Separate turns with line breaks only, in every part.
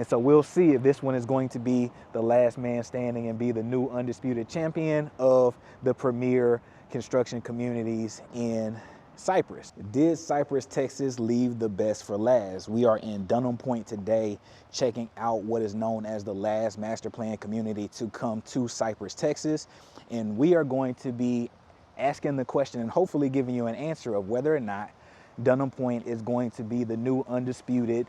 so we'll see if this one is going to be the last man standing and be the new undisputed champion of the premier construction communities in Cypress. Did Cypress, Texas leave the best for last? We are in Dunham Pointe today, checking out what is known as the last master plan community to come to Cypress, Texas. And we are going to be asking the question and hopefully giving you an answer of whether or not Dunham Pointe is going to be the new undisputed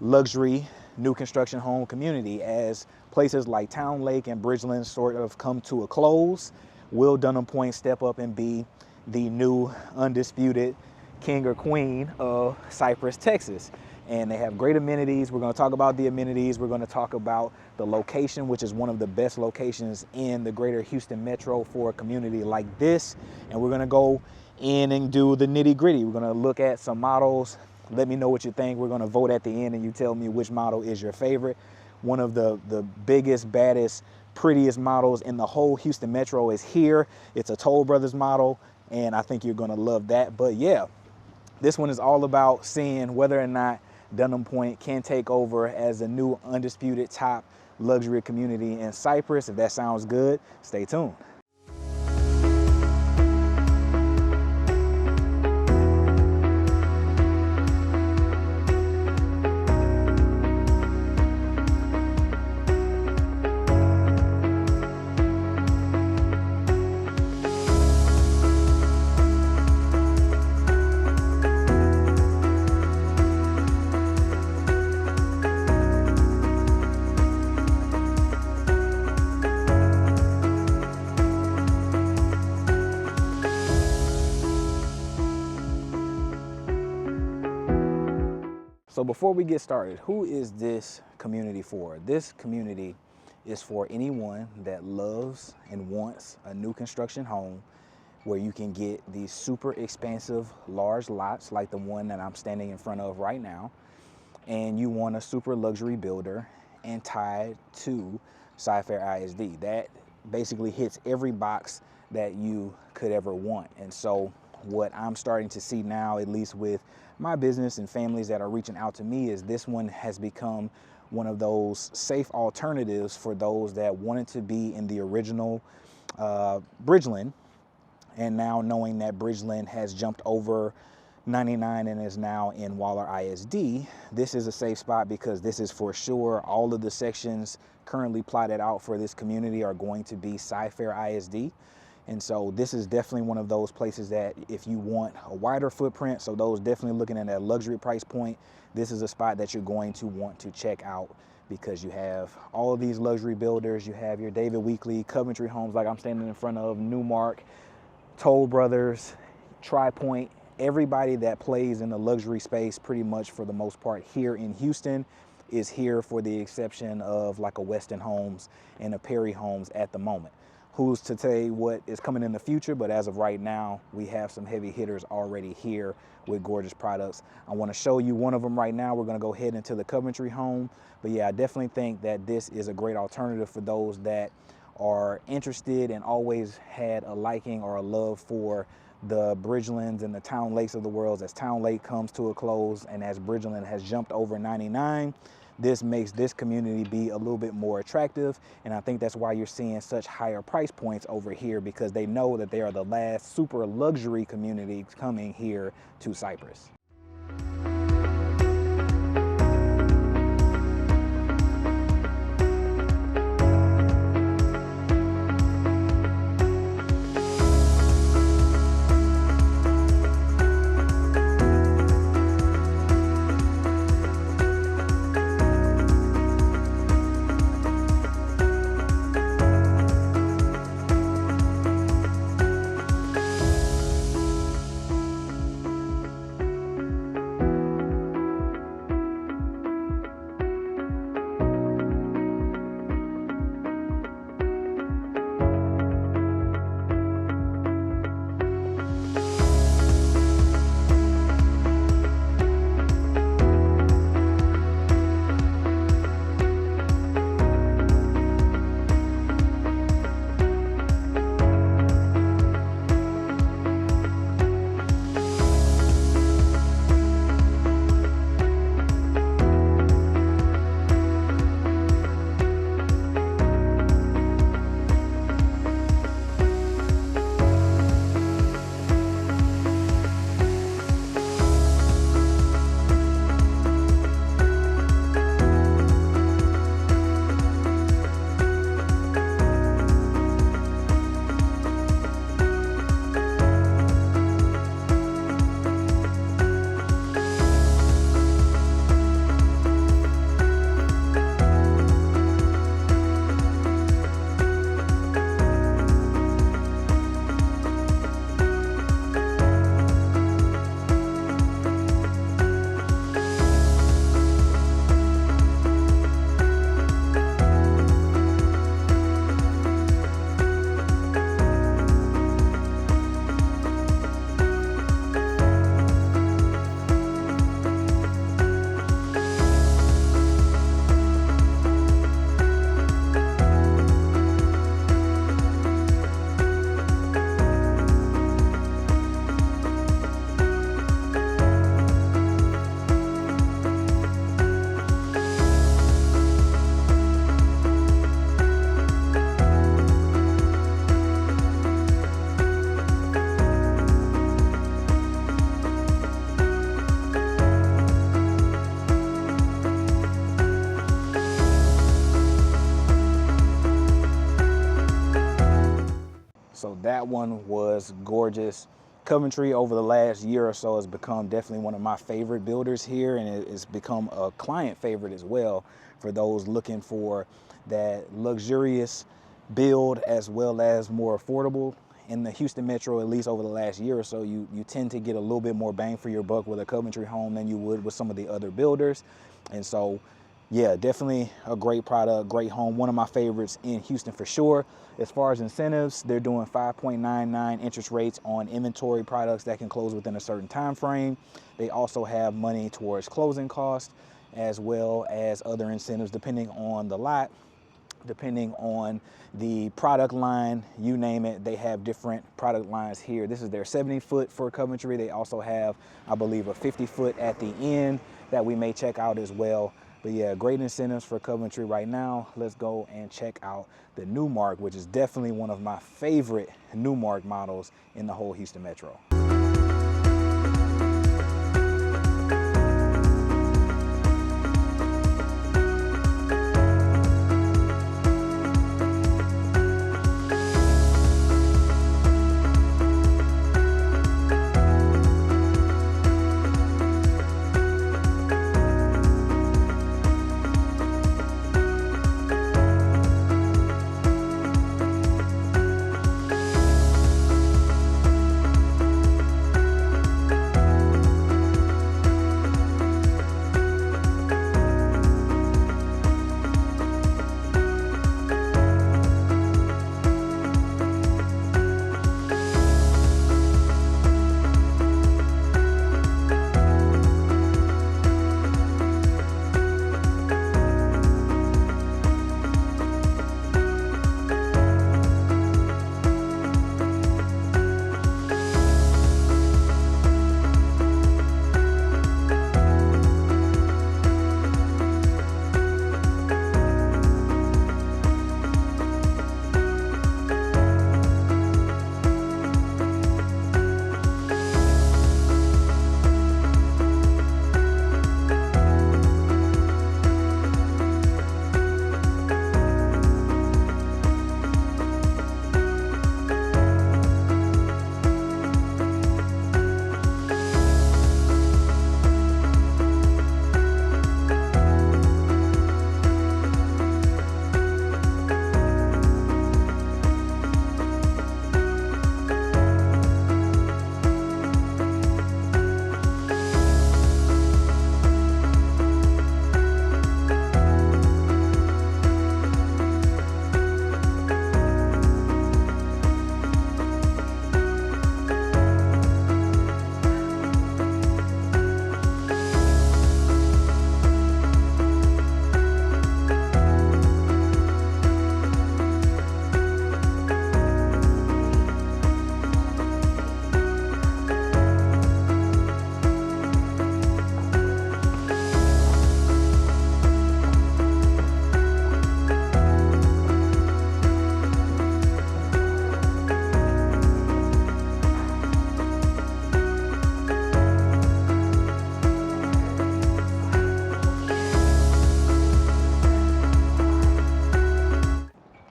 luxury new construction home community. As places like Towne Lake and Bridgeland sort of come to a close, will Dunham Pointe step up and be the new undisputed king or queen of Cypress, Texas? And they have great amenities. We're going to talk about the amenities. We're going to talk about the location, which is one of the best locations in the greater Houston metro for a community like this. And we're going to go in and do the nitty gritty. We're going to look at some models. Let me know what you think. We're going to vote at the end and you tell me which model is your favorite. One of the biggest, baddest, prettiest models in the whole Houston metro is here. It's a Toll Brothers model, and I think you're going to love that. But yeah, this one is all about seeing whether or not Dunham Pointe can take over as a new undisputed top luxury community in Cypress. If that sounds good, stay tuned. So before we get started, who is this community for? This community is for anyone that loves and wants a new construction home where you can get these super expansive large lots like the one that I'm standing in front of right now, and you want a super luxury builder and tied to Cyfair ISD. That basically hits every box that you could ever want. And so what I'm starting to see now, at least with my business and families that are reaching out to me, is this one has become one of those safe alternatives for those that wanted to be in the original Bridgeland, and now knowing that Bridgeland has jumped over 99 and is now in Waller ISD, this is a safe spot because this is for sure all of the sections currently plotted out for this community are going to be Cyfair ISD. And so this is definitely one of those places that if you want a wider footprint, so those definitely looking at that luxury price point, this is a spot that you're going to want to check out because you have all of these luxury builders. You have your David Weekley, Coventry homes like I'm standing in front of, Newmark, Toll Brothers, TriPoint, everybody that plays in the luxury space pretty much for the most part here in Houston is here, for the exception of like a Weston Homes and a Perry Homes at the moment. Who's to say what is coming in the future, but as of right now, we have some heavy hitters already here with gorgeous products. I want to show you one of them right now. We're going to go head into the Coventry home. But yeah, I definitely think that this is a great alternative for those that are interested and always had a liking or a love for the Bridgelands and the Towne Lakes of the world. As Towne Lake comes to a close and as Bridgeland has jumped over 99, this makes this community be a little bit more attractive. And I think that's why you're seeing such higher price points over here, because they know that they are the last super luxury community coming here to Cypress. that one was gorgeous. Coventry over the last year or so has become definitely one of my favorite builders here, and it's become a client favorite as well for those looking for that luxurious build as well as more affordable. In the Houston metro, at least over the last year or so, you tend to get a little bit more bang for your buck with a Coventry home than you would with some of the other builders. And so, yeah, definitely a great product, great home. One of my favorites in Houston for sure. As far as incentives, they're doing 5.99 interest rates on inventory products that can close within a certain time frame. They also have money towards closing costs as well as other incentives depending on the lot, depending on the product line, you name it. They have different product lines here. This is their 70-foot for Coventry. They also have, I believe, a 50-foot at the end that we may check out as well. But yeah, great incentives for Coventry right now. Let's go and check out the Newmark, which is definitely one of my favorite Newmark models in the whole Houston metro.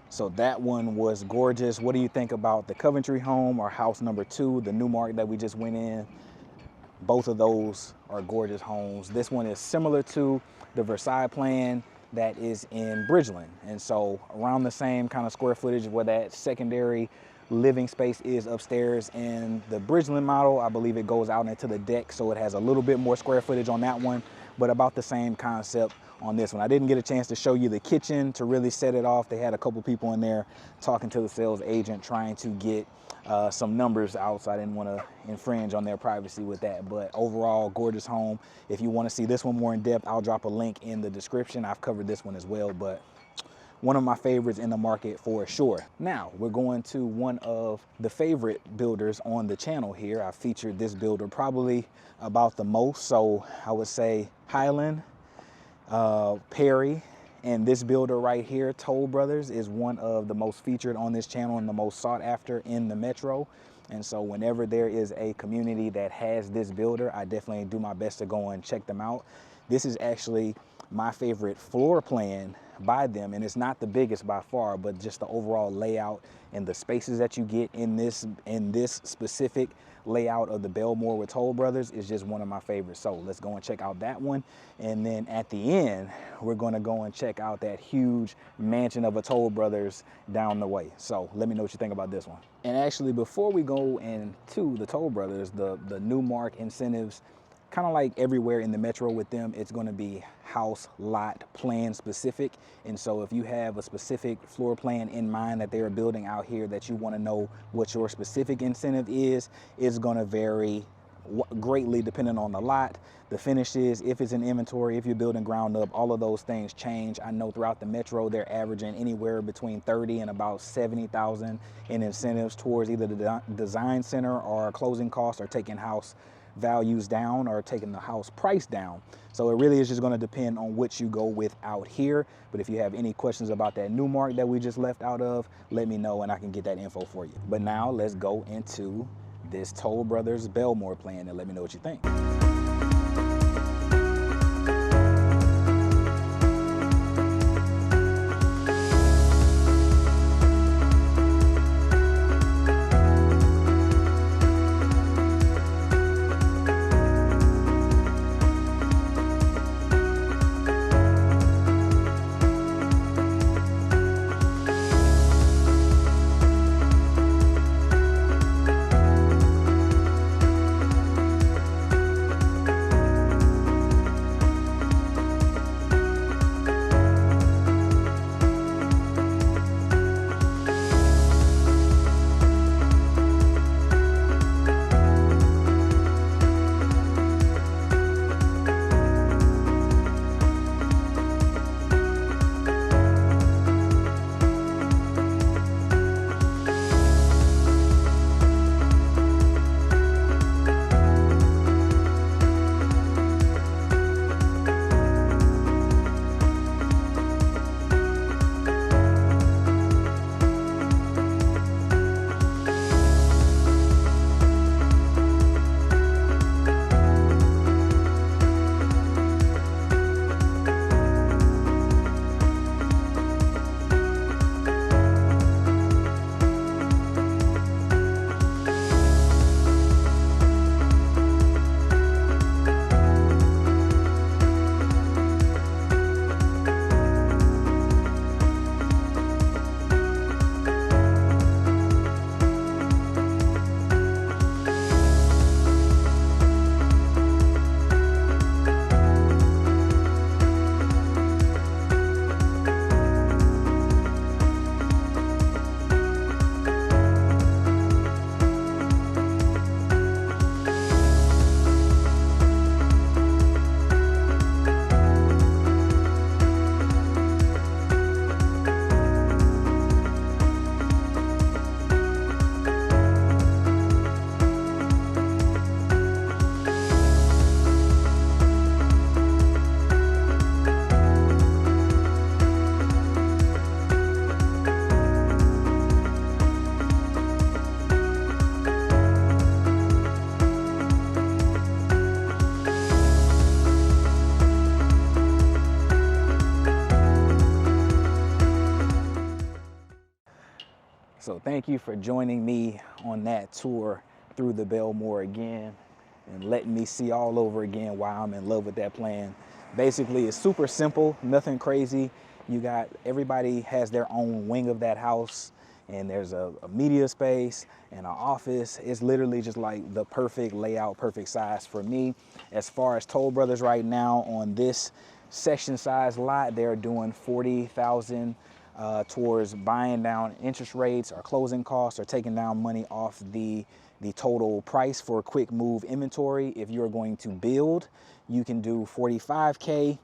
So that one was gorgeous. What do you think about the Coventry home or house number 2, the Newmark that we just went in? Both of those are gorgeous homes. This one is similar to the Versailles plan that is in Bridgeland. And so around the same kind of square footage where that secondary living space is upstairs. In the Bridgeland model, I believe it goes out into the deck, so it has a little bit more square footage on that one, but about the same concept on this one. I didn't get a chance to show you the kitchen to really set it off. They had a couple people in there talking to the sales agent, trying to get some numbers out, so I didn't want to infringe on their privacy with that. But overall, gorgeous home. If you want to see this one more in depth, I'll drop a link in the description. I've covered this one as well, but one of my favorites in the market for sure. Now we're going to one of the favorite builders on the channel here. I featured this builder probably about the most, so I would say Highland, Perry, and this builder right here, Toll Brothers, is one of the most featured on this channel and the most sought after in the metro. And so whenever there is a community that has this builder, I definitely do my best to go and check them out. This is actually my favorite floor plan by them, and it's not the biggest by far, but just the overall layout and the spaces that you get in this specific layout of the Belmore with Toll Brothers is just one of my favorites. So let's go and check out that one, and then at the end we're going to go and check out that huge mansion of a Toll Brothers down the way. So let me know what you think about this one. And actually, before we go into the Toll Brothers, the Newmark incentives, kind of like everywhere in the metro with them, it's going to be house lot plan specific. And so if you have a specific floor plan in mind that they are building out here that you want to know what your specific incentive is, it's going to vary greatly depending on the lot, the finishes, if it's in inventory, if you're building ground up, all of those things change. I know throughout the metro they're averaging anywhere between 30 and about 70,000 in incentives towards either the design center or closing costs, or taking house values down or taking the house price down. So it really is just going to depend on which you go with out here. But if you have any questions about that Newmark that we just left out of, let me know and I can get that info for you. But now let's go into this Toll Brothers Belmore plan and let me know what you think. So thank you for joining me on that tour through the Belmore again and letting me see all over again why I'm in love with that plan. Basically, it's super simple, nothing crazy. You got, everybody has their own wing of that house, and there's a media space and an office. It's literally just like the perfect layout, perfect size for me. As far as Toll Brothers right now on this section size lot, they're doing $40,000 towards buying down interest rates or closing costs or taking down money off the total price for quick move inventory. If you're going to build, you can do $45K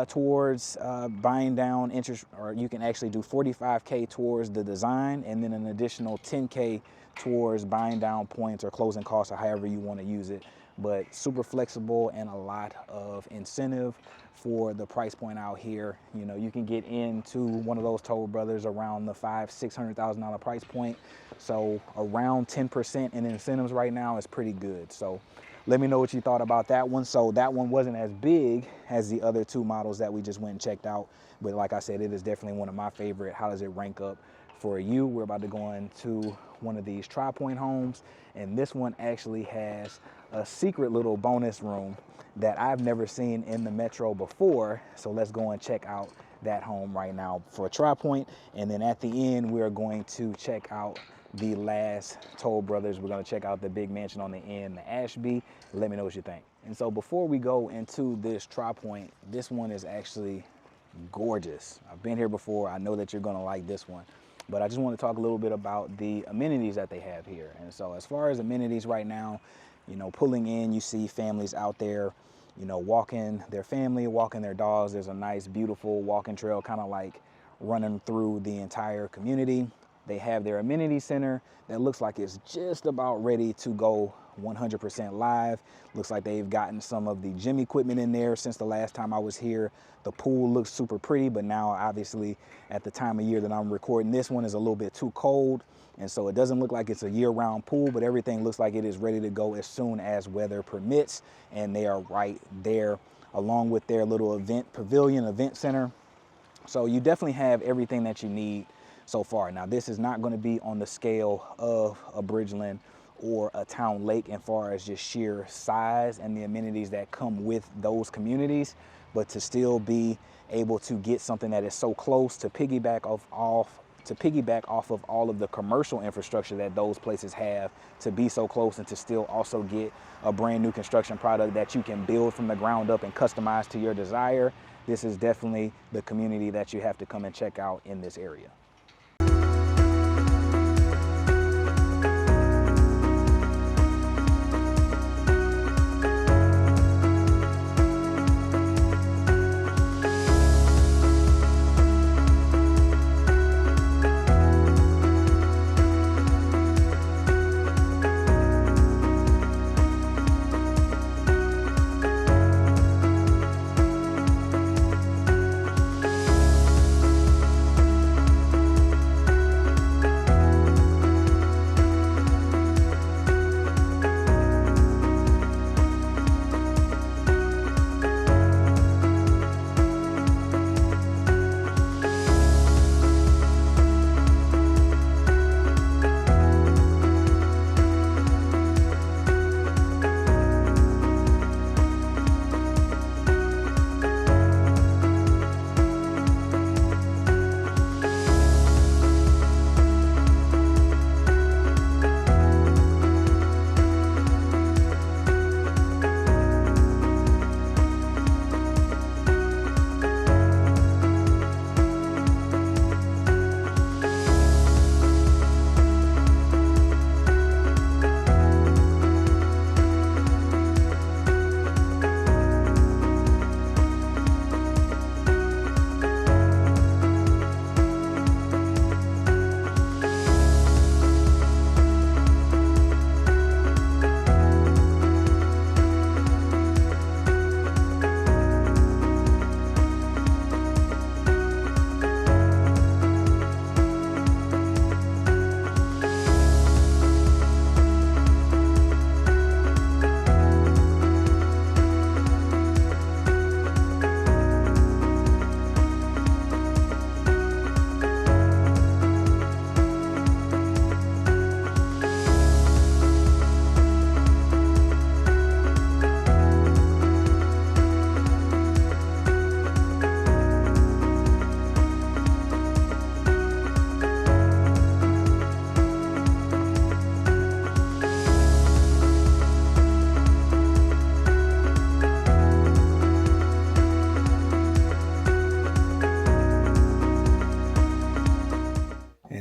towards buying down interest, or you can actually do $45K towards the design and then an additional $10K towards buying down points or closing costs, or however you want to use it. But super flexible and a lot of incentive for the price point out here. You know, you can get into one of those Toll Brothers around the $500,000–$600,000 price point. So around 10% in incentives right now is pretty good. So Let me know what you thought about that one. So that one wasn't as big as the other two models that we just went and checked out. But like I said, it is definitely one of my favorite. How does it rank up for you? We're about to go into one of these TriPoint homes. And this one actually has a secret little bonus room that I've never seen in the Metro before. So let's go and check out that home right now for TriPoint. And then at the end, we're going to check out the last Toll Brothers. We're going to check out the big mansion on the end, the Ashby. Let me know what you think. And so before we go into this TriPoint, this one is actually gorgeous. I've been here before. I know that you're going to like this one. But I just want to talk a little bit about the amenities that they have here. And so as far as amenities right now, you know, pulling in, you see families out there, you know, walking their family, walking their dogs. There's a nice, beautiful walking trail, kind of like running through the entire community. They have their amenity center that looks like it's just about ready to go 100% live. Looks like they've gotten some of the gym equipment in there since the last time I was here. The pool looks super pretty, but now obviously at the time of year that I'm recording this one is a little bit too cold. And so it doesn't look like it's a year-round pool, but everything looks like it is ready to go as soon as weather permits. And they are right there along with their little event pavilion, event center. So you definitely have everything that you need so far. Now, this is not going to be on the scale of a Bridgeland or a Towne Lake as far as just sheer size and the amenities that come with those communities, but to still be able to get something that is so close to piggyback off of all of the commercial infrastructure that those places have, to be so close and to still also get a brand new construction product that you can build from the ground up and customize to your desire. This is definitely the community that you have to come and check out in this area.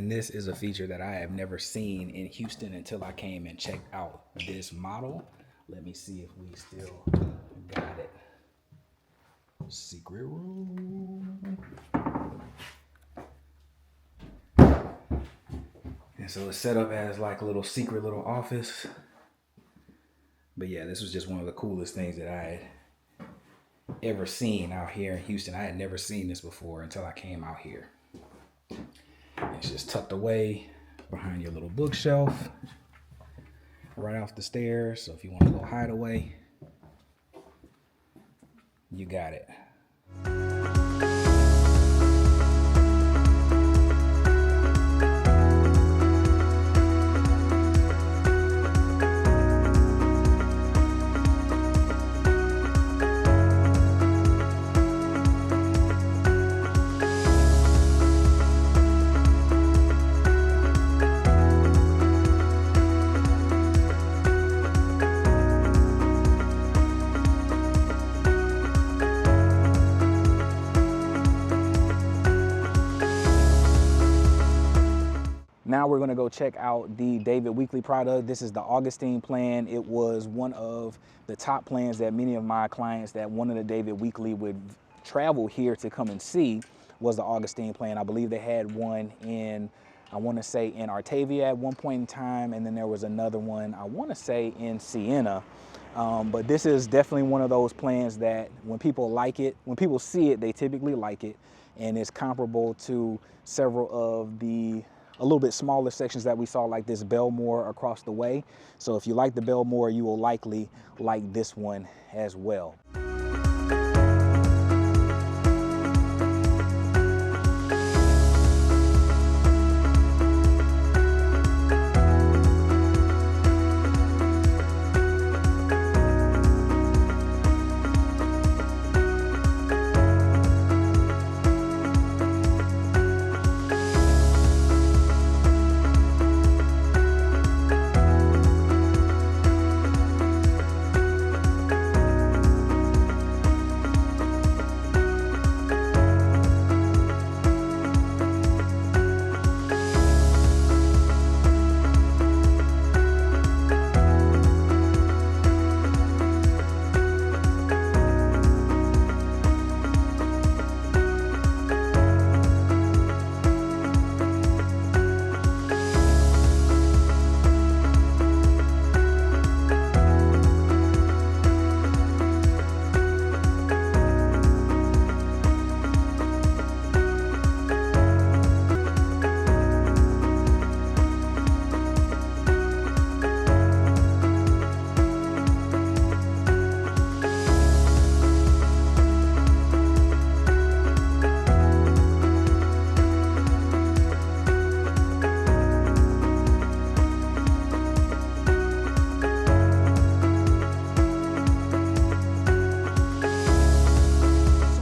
This is a feature that I have never seen in Houston until I came and checked out this model. Let me see if we still got it. Secret room. And so it's set up as like a little secret little office. But yeah, this was just one of the coolest things that I had ever seen out here in Houston. I had never seen this before until I came out here. It's just tucked away behind your little bookshelf. right off the stairs. So if you want to go hideaway, you got it. Now we're gonna go check out the David Weekley product. This is the Augustine plan. It was one of the top plans that many of my clients that wanted a David Weekley would travel here to come and see was the Augustine plan. I believe they had one in, I wanna say in Artavia at one point in time, and then there was another one, I wanna say in Siena. But this is definitely one of those plans that when people like it, when people see it, they typically like it. And it's comparable to several of the a little bit smaller sections that we saw, like this Belmore across the way. So if you like the Belmore, you will likely like this one as well.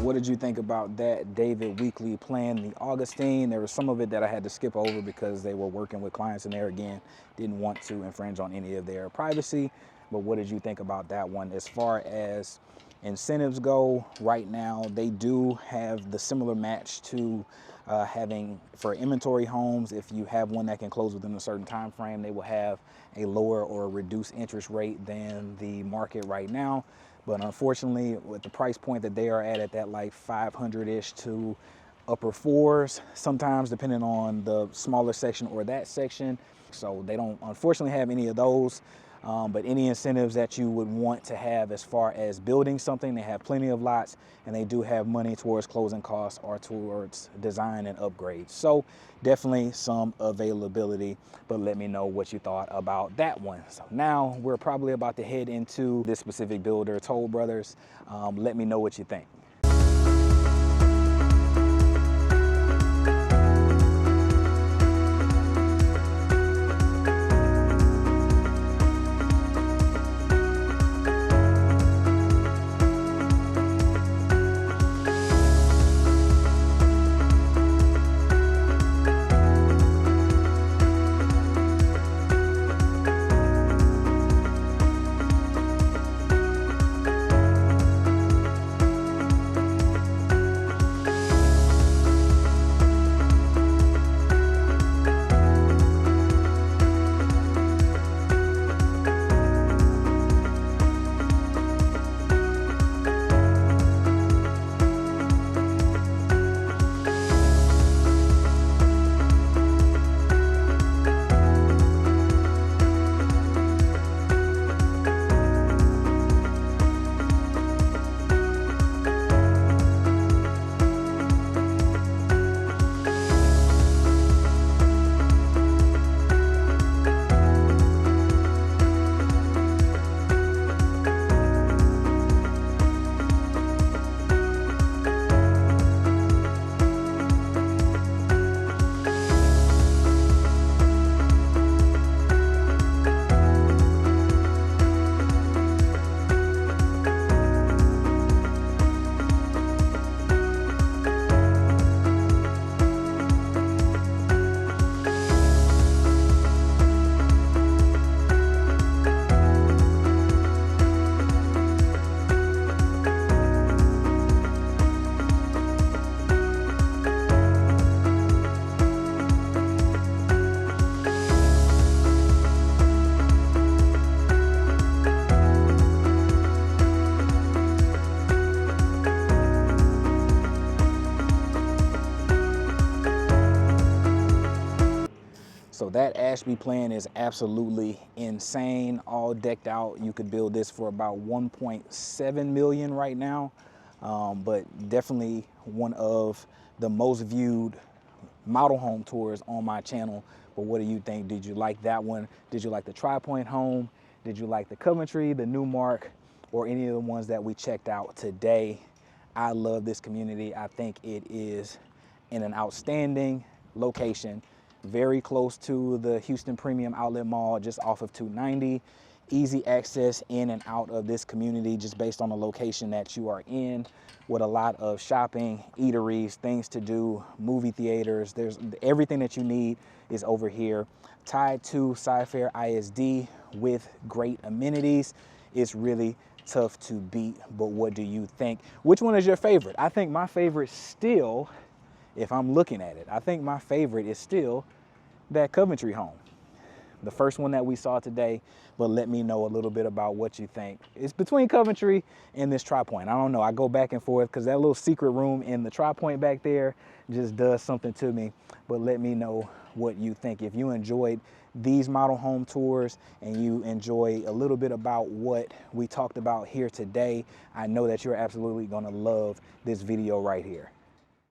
What did you think about that David Weekley plan, the Augustine? There was some of it that I had to skip over because they were working with clients in there again. Didn't want to infringe on any of their privacy. But what did you think about that one? As far as incentives go, right now they do have the similar match to having for inventory homes. If you have one that can close within a certain time frame, they will have a lower or reduced interest rate than the market right now. But unfortunately, with the price point that they are at that like 500-ish to upper fours, sometimes depending on the smaller section or that section. So they don't unfortunately have any of those. But any incentives that you would want to have as far as building something, they have plenty of lots, and they do have money towards closing costs or towards design and upgrades. So definitely some availability, but let me know what you thought about that one. So now we're probably about to head into this specific builder, Toll Brothers. Let me know what you think. that Ashby plan is absolutely insane, all decked out. You could build this for about 1.7 million right now, but definitely one of the most viewed model home tours on my channel. But what do you think? Did you like that one? Did you like the TriPoint home? Did you like the Coventry, the Newmark, or any of the ones that we checked out today? I love this community. I think it is in an outstanding location, very close to the Houston Premium Outlet Mall, just off of 290. Easy access in and out of this community just based on the location that you are in, with a lot of shopping, eateries, things to do, movie theaters. There's everything that you need is over here. Tied to Cy-Fair ISD with great amenities. It's really tough to beat, but what do you think? Which one is your favorite? I think my favorite still, if I'm looking at it, I think my favorite is still that Coventry home, the first one that we saw today. But let me know a little bit about what you think. It's between Coventry and this TriPoint. I don't know, I go back and forth because that little secret room in the TriPoint back there just does something to me. But let me know what you think. If you enjoyed these model home tours and you enjoy a little bit about what we talked about here today, I know that you're absolutely gonna love this video right here.